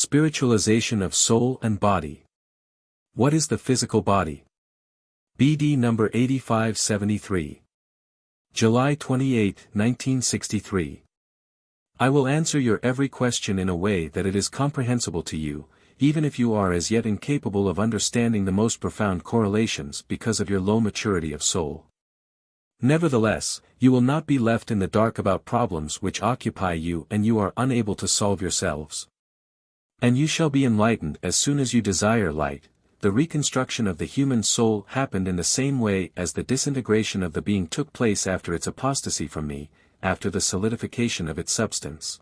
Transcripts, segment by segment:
Spiritualization of soul and body. What is the physical body? BD number 8573. July 28, 1963. I will answer your every question in a way that it is comprehensible to you, even if you are as yet incapable of understanding the most profound correlations because of your low maturity of soul. Nevertheless, you will not be left in the dark about problems which occupy you and you are unable to solve yourselves. And you shall be enlightened as soon as you desire light. The reconstruction of the human soul happened in the same way as the disintegration of the being took place after its apostasy from me, after the solidification of its substance.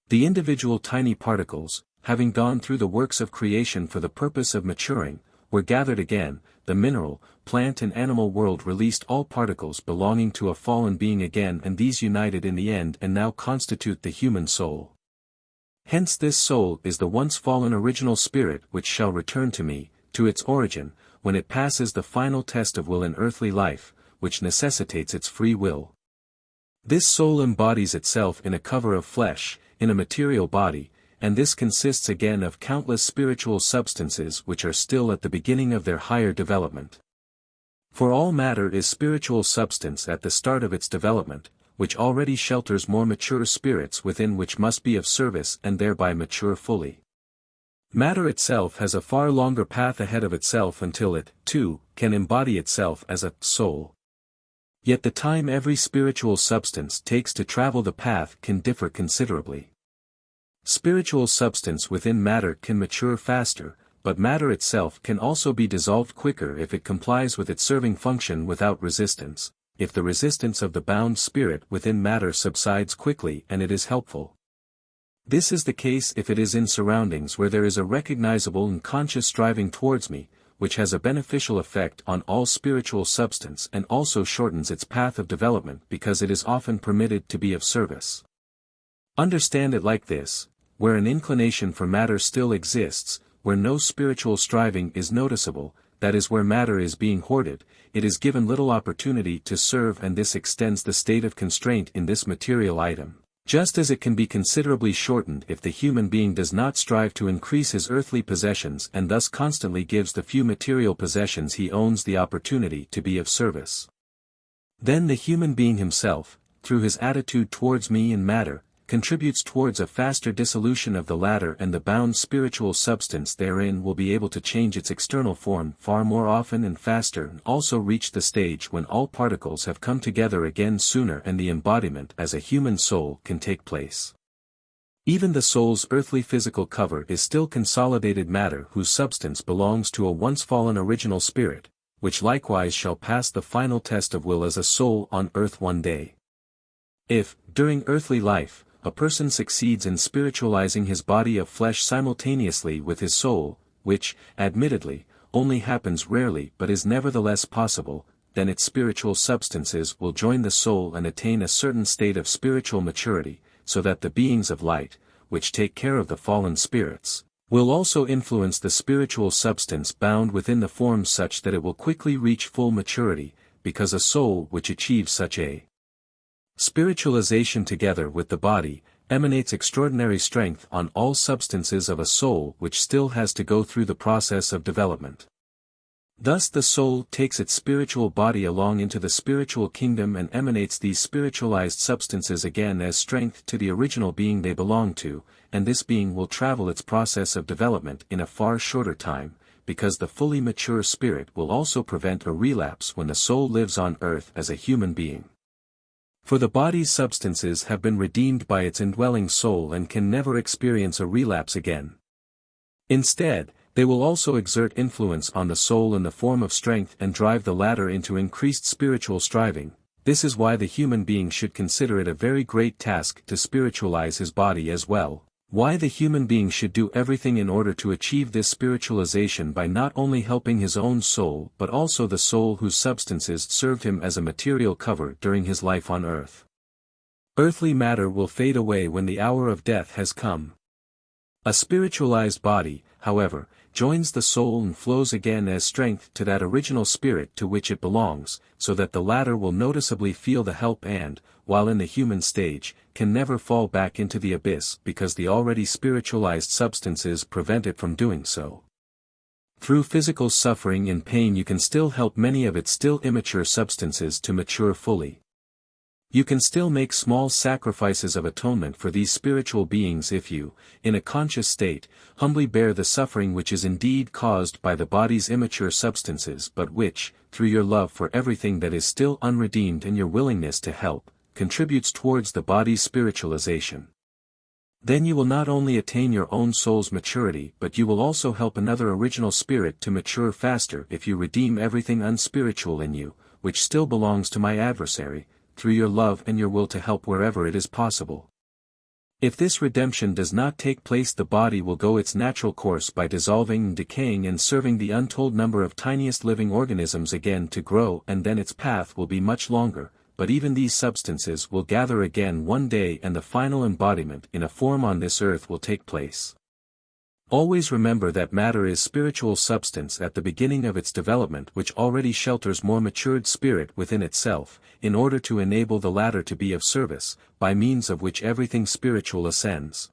The individual tiny particles, having gone through the works of creation for the purpose of maturing, were gathered again. The mineral, plant and animal world released all particles belonging to a fallen being again, and these united in the end and now constitute the human soul. Hence this soul is the once fallen original spirit which shall return to me, to its origin, when it passes the final test of will in earthly life, which necessitates its free will. This soul embodies itself in a cover of flesh, in a material body, and this consists again of countless spiritual substances which are still at the beginning of their higher development. For all matter is spiritual substance at the start of its development, which already shelters more mature spirits within which must be of service and thereby mature fully. Matter itself has a far longer path ahead of itself until it, too, can embody itself as a soul. Yet the time every spiritual substance takes to travel the path can differ considerably. Spiritual substance within matter can mature faster, but matter itself can also be dissolved quicker if it complies with its serving function without resistance, if the resistance of the bound spirit within matter subsides quickly and it is helpful. This is the case if it is in surroundings where there is a recognizable and conscious striving towards me, which has a beneficial effect on all spiritual substance and also shortens its path of development because it is often permitted to be of service. Understand it like this: where an inclination for matter still exists, where no spiritual striving is noticeable, that is where matter is being hoarded, it is given little opportunity to serve, and this extends the state of constraint in this material item, just as it can be considerably shortened if the human being does not strive to increase his earthly possessions and thus constantly gives the few material possessions he owns the opportunity to be of service. Then the human being himself, through his attitude towards me and matter, contributes towards a faster dissolution of the latter, and the bound spiritual substance therein will be able to change its external form far more often and faster, and also reach the stage when all particles have come together again sooner and the embodiment as a human soul can take place. Even the soul's earthly physical cover is still consolidated matter whose substance belongs to a once fallen original spirit, which likewise shall pass the final test of will as a soul on earth one day. If, during earthly life, a person succeeds in spiritualizing his body of flesh simultaneously with his soul, which, admittedly, only happens rarely but is nevertheless possible, then its spiritual substances will join the soul and attain a certain state of spiritual maturity, so that the beings of light, which take care of the fallen spirits, will also influence the spiritual substance bound within the forms such that it will quickly reach full maturity, because a soul which achieves such a spiritualization together with the body, emanates extraordinary strength on all substances of a soul which still has to go through the process of development. Thus the soul takes its spiritual body along into the spiritual kingdom and emanates these spiritualized substances again as strength to the original being they belong to, and this being will travel its process of development in a far shorter time, because the fully mature spirit will also prevent a relapse when the soul lives on earth as a human being. For the body's substances have been redeemed by its indwelling soul and can never experience a relapse again. Instead, they will also exert influence on the soul in the form of strength and drive the latter into increased spiritual striving. This is why the human being should consider it a very great task to spiritualize his body as well, why the human being should do everything in order to achieve this spiritualization by not only helping his own soul but also the soul whose substances served him as a material cover during his life on earth. Earthly matter will fade away when the hour of death has come. A spiritualized body, however, joins the soul and flows again as strength to that original spirit to which it belongs, so that the latter will noticeably feel the help and, while in the human stage, can never fall back into the abyss because the already spiritualized substances prevent it from doing so. Through physical suffering and pain you can still help many of its still immature substances to mature fully. You can still make small sacrifices of atonement for these spiritual beings if you, in a conscious state, humbly bear the suffering which is indeed caused by the body's immature substances but which, through your love for everything that is still unredeemed and your willingness to help, contributes towards the body's spiritualization. Then you will not only attain your own soul's maturity but you will also help another original spirit to mature faster if you redeem everything unspiritual in you, which still belongs to my adversary, through your love and your will to help wherever it is possible. If this redemption does not take place, the body will go its natural course by dissolving and decaying and serving the untold number of tiniest living organisms again to grow, and then its path will be much longer, but even these substances will gather again one day and the final embodiment in a form on this earth will take place. Always remember that matter is spiritual substance at the beginning of its development which already shelters more matured spirit within itself, in order to enable the latter to be of service, by means of which everything spiritual ascends.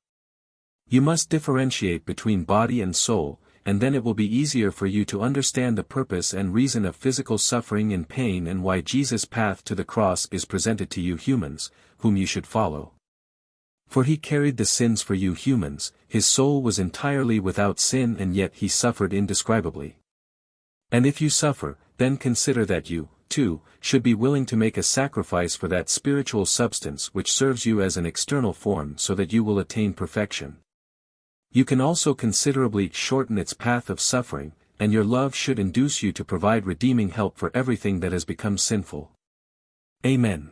You must differentiate between body and soul, and then it will be easier for you to understand the purpose and reason of physical suffering and pain and why Jesus' path to the cross is presented to you humans, whom you should follow. For he carried the sins for you humans, his soul was entirely without sin and yet he suffered indescribably. And if you suffer, then consider that you, too, should be willing to make a sacrifice for that spiritual substance which serves you as an external form so that you will attain perfection. You can also considerably shorten its path of suffering, and your love should induce you to provide redeeming help for everything that has become sinful. Amen.